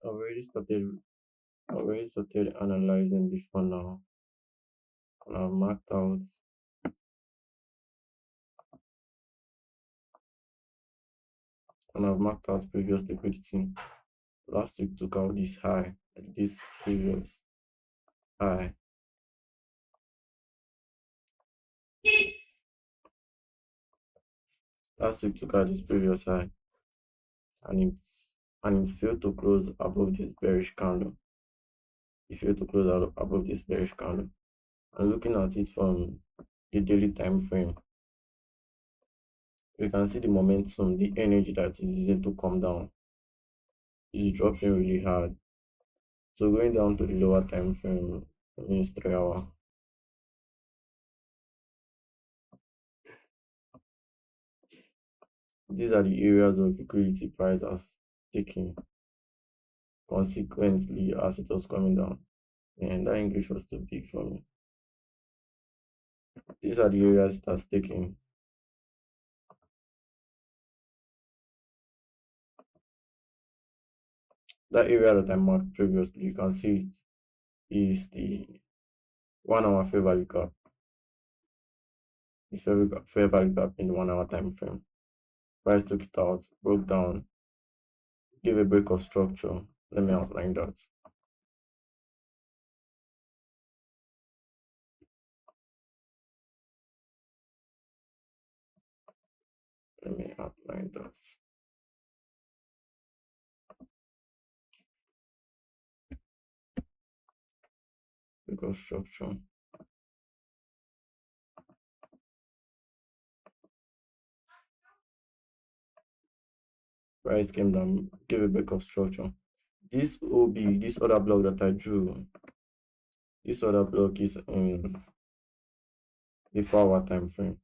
Already started analyzing before now, and I've marked out previous liquidity. Last week took out this high, this previous high. Last week took out this previous high, and it failed to close above this bearish candle. It failed to close out above this bearish candle. And looking at it from the daily time frame, we can see the momentum, the energy that is using to come down is dropping really hard. So going down to the lower time frame means 3 hour. These are the areas of liquidity price has taken consequently as it was coming down. And that English was too big for me. These are the areas it has taken. That area that I marked previously, you can see it is the 1 hour fair value gap. The fair value gap in the 1 hour time frame. Price took it out, broke down, gave a break of structure. Let me outline that. Let me outline that. Break of structure. Price came down, gave a break of structure. This OB, this other block that I drew, this other block is in the 4 hour time frame.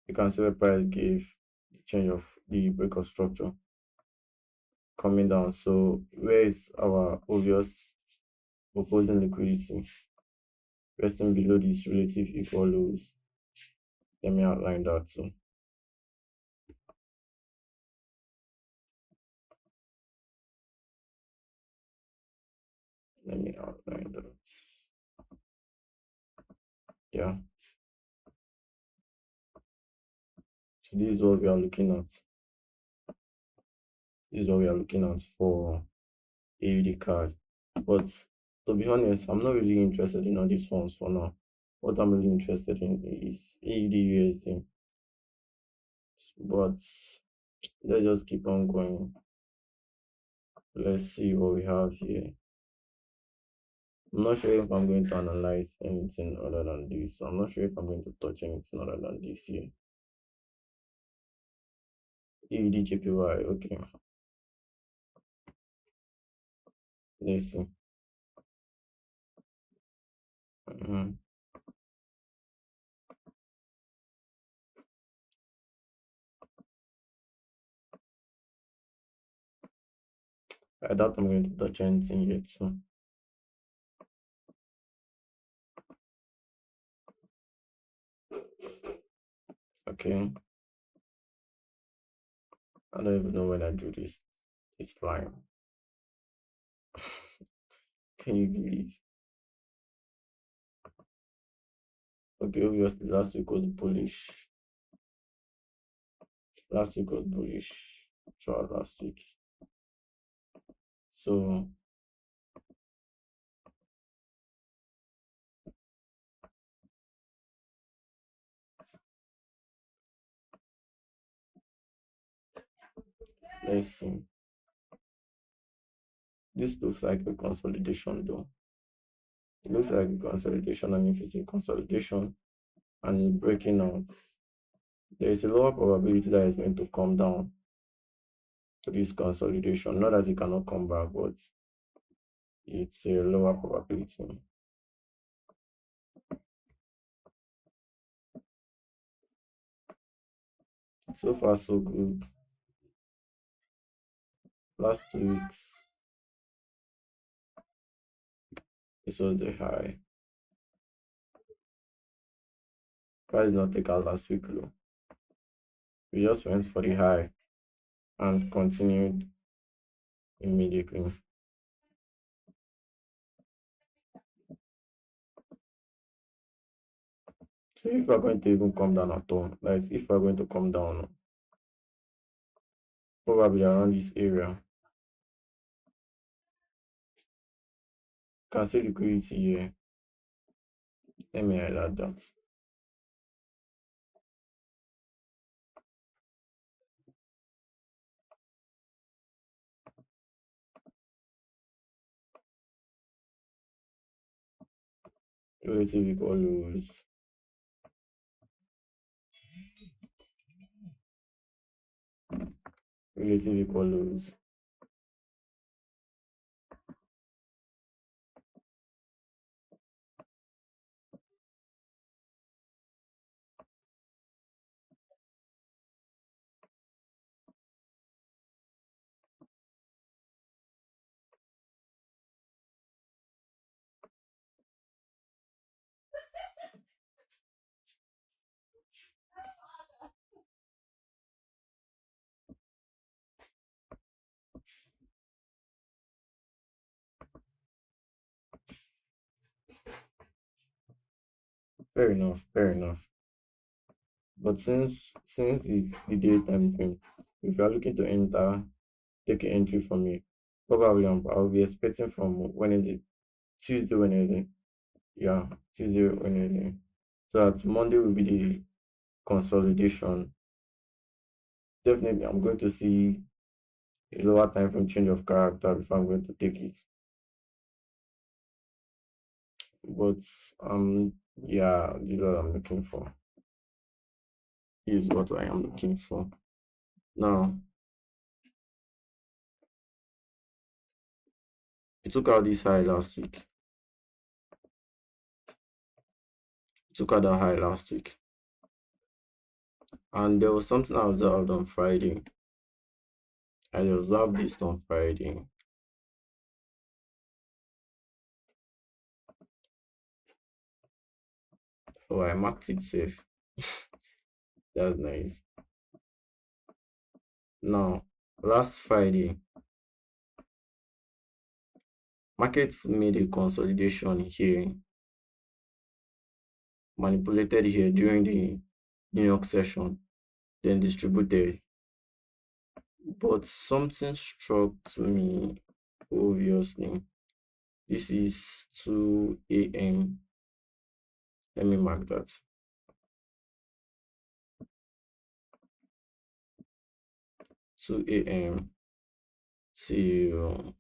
You can see where price gave the change of the break of structure coming down. So where is our obvious opposing liquidity? Resting below these relative equal lows. Let me outline that too. Let me outline that. Yeah. So this is what we are looking at. This is what we are looking at for AUDCAD. But to be honest, I'm not really interested in all these ones for now. What I'm really interested in is AUDUSD. But let's just keep on going. Let's see what we have here. I'm not sure if I'm going to analyze anything other than this. I'm not sure if I'm going to touch anything other than this here. AUDJPY, okay. Let's see. I doubt I'm going to touch anything yet soon. Okay. I don't even know when I drew this line. Can you believe? Okay, obviously last week was bullish. Throughout last week. So let's see. This looks like a consolidation though. It looks like a consolidation, and if it's a consolidation and it's breaking out, there is a lower probability that it's going to come down to this consolidation. Not that it cannot come back, but it's a lower probability. So far, so good. Last 2 weeks, this was the high. Price did not take out last week low. We just went for the high and continued immediately. So if we're going to even come down at all, like if we're going to come down, probably around this area, can see liquidity here. Let me highlight that. Relative equal lows. Relative equal lows. Fair enough, fair enough. But since it's the daytime frame, if you are looking to enter, take an entry from me, probably I'll be expecting from Wednesday, Tuesday, Wednesday. Yeah, Tuesday, Wednesday. So that Monday will be the consolidation. Definitely, I'm going to see a lower time frame change of character before I'm going to take it. But yeah, this is what I'm looking for. This is what I am looking for. Now, it took out this high last week. It took out that high last week. And there was something I observed on Friday. I observed this on Friday. Oh, I marked it safe. That's nice. Now, last Friday, markets made a consolidation here, manipulated here during the New York session, then distributed. But something struck me, obviously. This is 2 a.m. Let me mark that. 2 a.m. till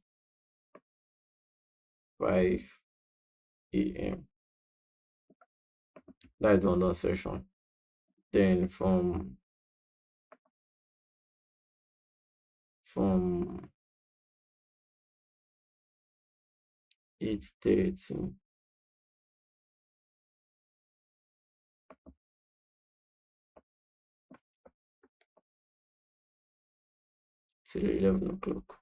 5 a.m. That is London session. Then from 8:30 till 11 o'clock.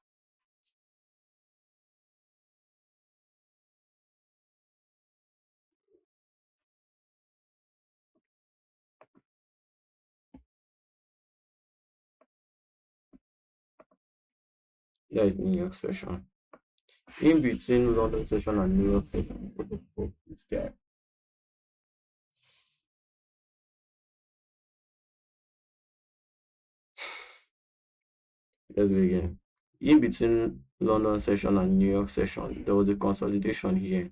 That is New York session. In between London session and New York session, this guy. Let's begin. In between London session and New York session, there was a consolidation here.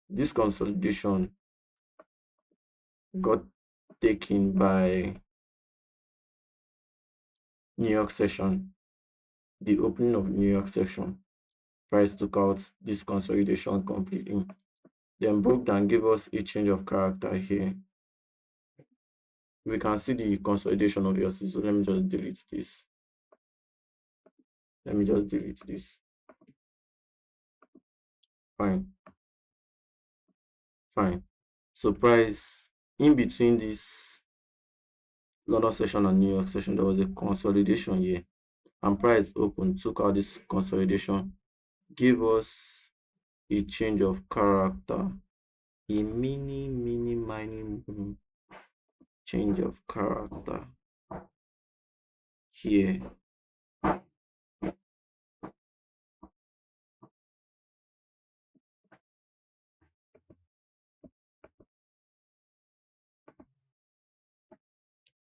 This consolidation got taken by New York session. The opening of New York session, price took out this consolidation completely, then broke down, gave us a change of character here. We can see the consolidation of yours. So let me just delete this. Let me just delete this. Fine. Fine. So price in between this London session and New York session, there was a consolidation here. And price open, took out this consolidation, gave us a change of character, a mini change of character here.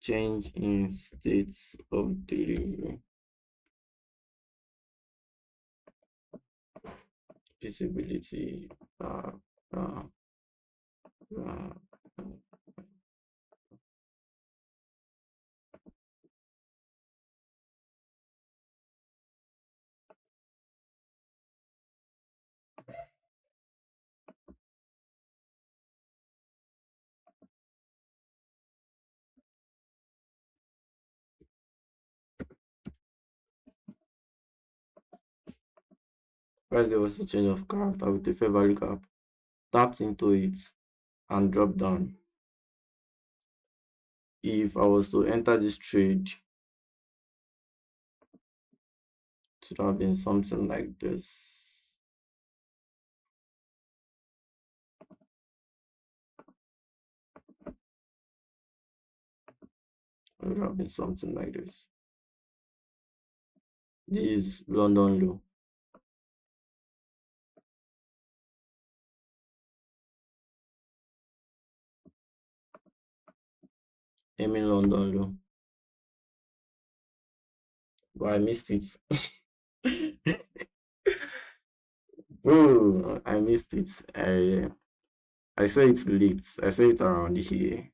change in states of delivery, visibility, uh, uh, uh, while there was a change of character with a fair value gap, tapped into it and dropped down. If I was to enter this trade, it would have been something like this. It would have been something like this. This is London low. I mean London low. But I missed it. Oh, I missed it. I saw it late. I saw it around here.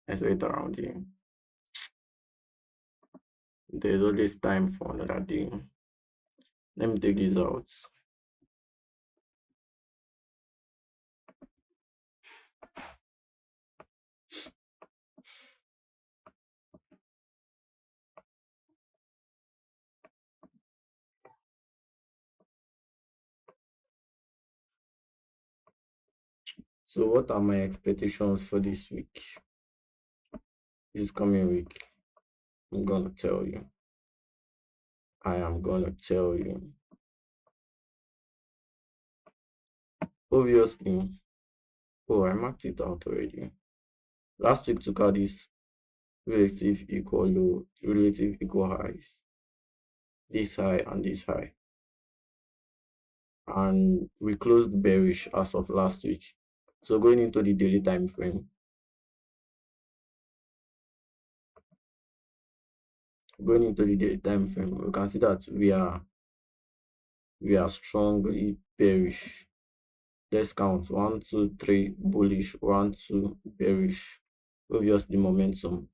I saw it around here. There's always time for another day. Let me take this out. So what are my expectations for this week? This coming week? I'm gonna tell you. I am gonna tell you. Obviously, oh, I marked it out already. Last week took out this relative equal low, relative equal highs, this high and this high, and we closed bearish as of last week. So going into the daily time frame, we can see that we are strongly bearish. Let's count 1, 2, 3 bullish, 1, 2 bearish. Obviously, momentum.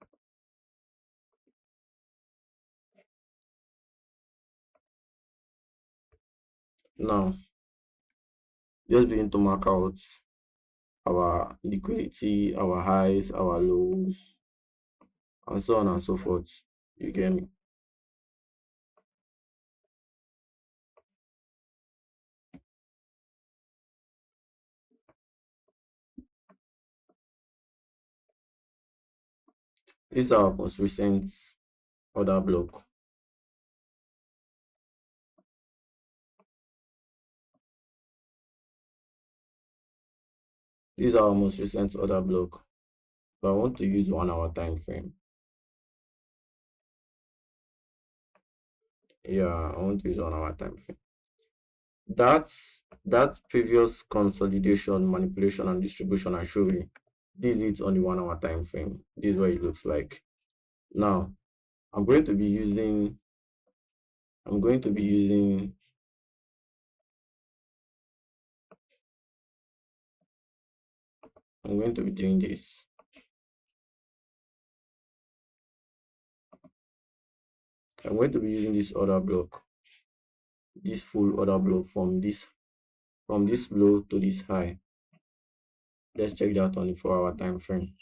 Now, let's begin to mark out our liquidity, our highs, our lows, and so on and so forth. You get me? This is our most recent order block. This is our most recent order block. So I want to use 1 hour time frame. Yeah, I want to use 1 hour time frame. That previous consolidation, manipulation, and distribution I showed you. This is it on the 1 hour time frame. This is what it looks like. Now I'm going to be using I'm going to be using I'm going to be doing this. I'm going to be using this order block, this full order block from this low to this high. Let's check that on the 4 hour time frame.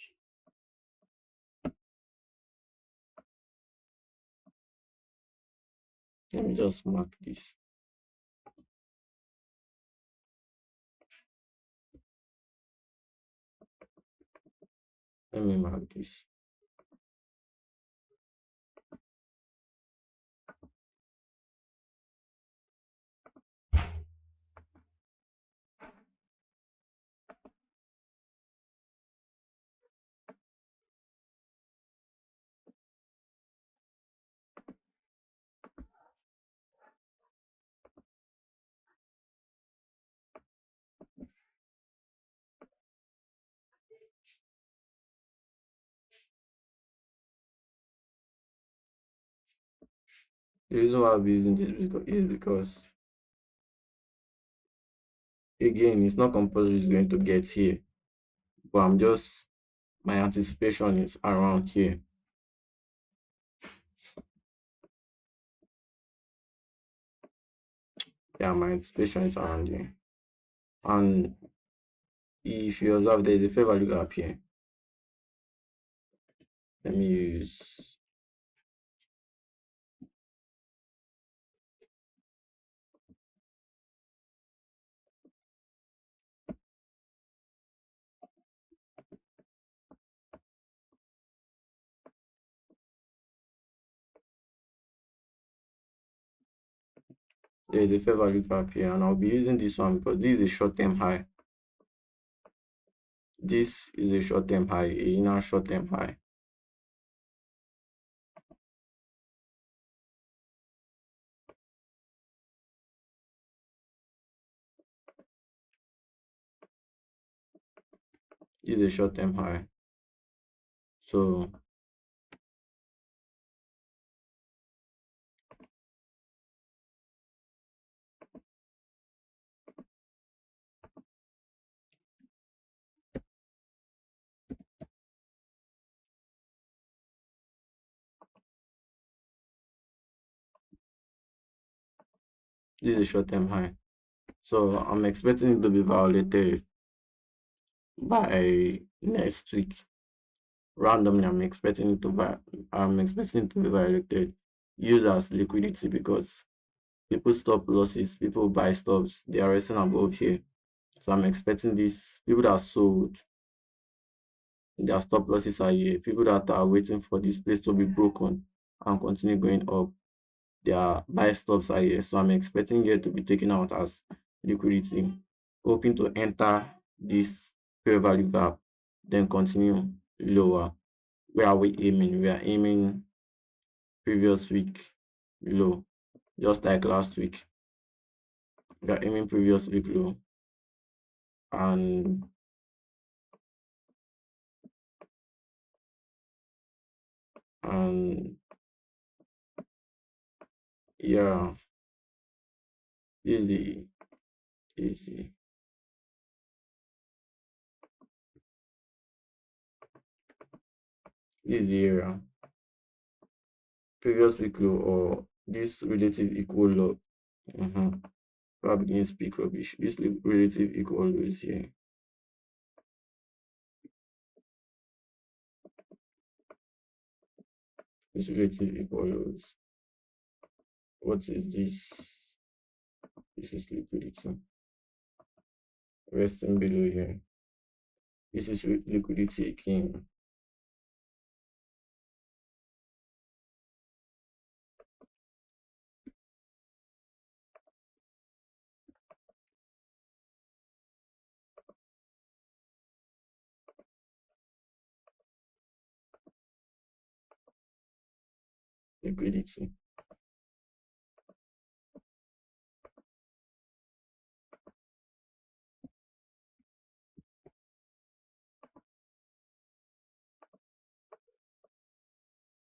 Let me just mark this. Let me mark this. The reason why I'll be using this is because again, it's not compulsory it's going to get here, but I'm just, my anticipation is around here. Yeah, my anticipation is around here. And if you observe, there is a fair value gap here. Let me use, there is a fair value gap here, and I'll be using this one because this is a short-term high. This is a short-term high, a inner short-term high. This is a short-term high. So this is a short-term high. So I'm expecting it to be violated by next week. Randomly, I'm expecting it to be violated. Use as liquidity because people stop losses, people buy stops, they are resting above here. So I'm expecting this people that sold their stop losses are here. People that are waiting for this place to be broken and continue going up, their buy stops are here. So I'm expecting here to be taken out as liquidity, hoping to enter this fair value gap, then continue lower. Where are we aiming? We are aiming previous week low, just like last week. We are aiming previous week low, and and yeah, easy, easy, easy area. Previous week low or this relative equal low. Mm-hmm. Probably didn't speak rubbish. This relative equal low is here. This relative equal lows. What is this? This is liquidity. Resting below here. This is liquidity again. Liquidity.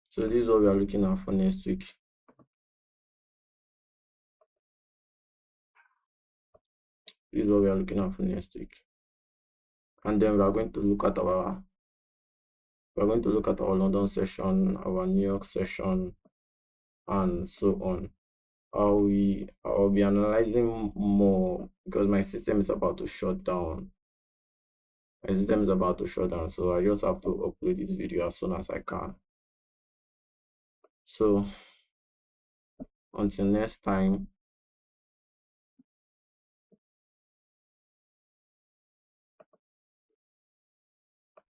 So this is what we are looking at for next week. This is what we are looking at for next week. And then we're going to look at our London session, our New York session, and so on. I'll be analyzing more because my system is about to shut down. So I just have to upload this video as soon as I can. So until next time,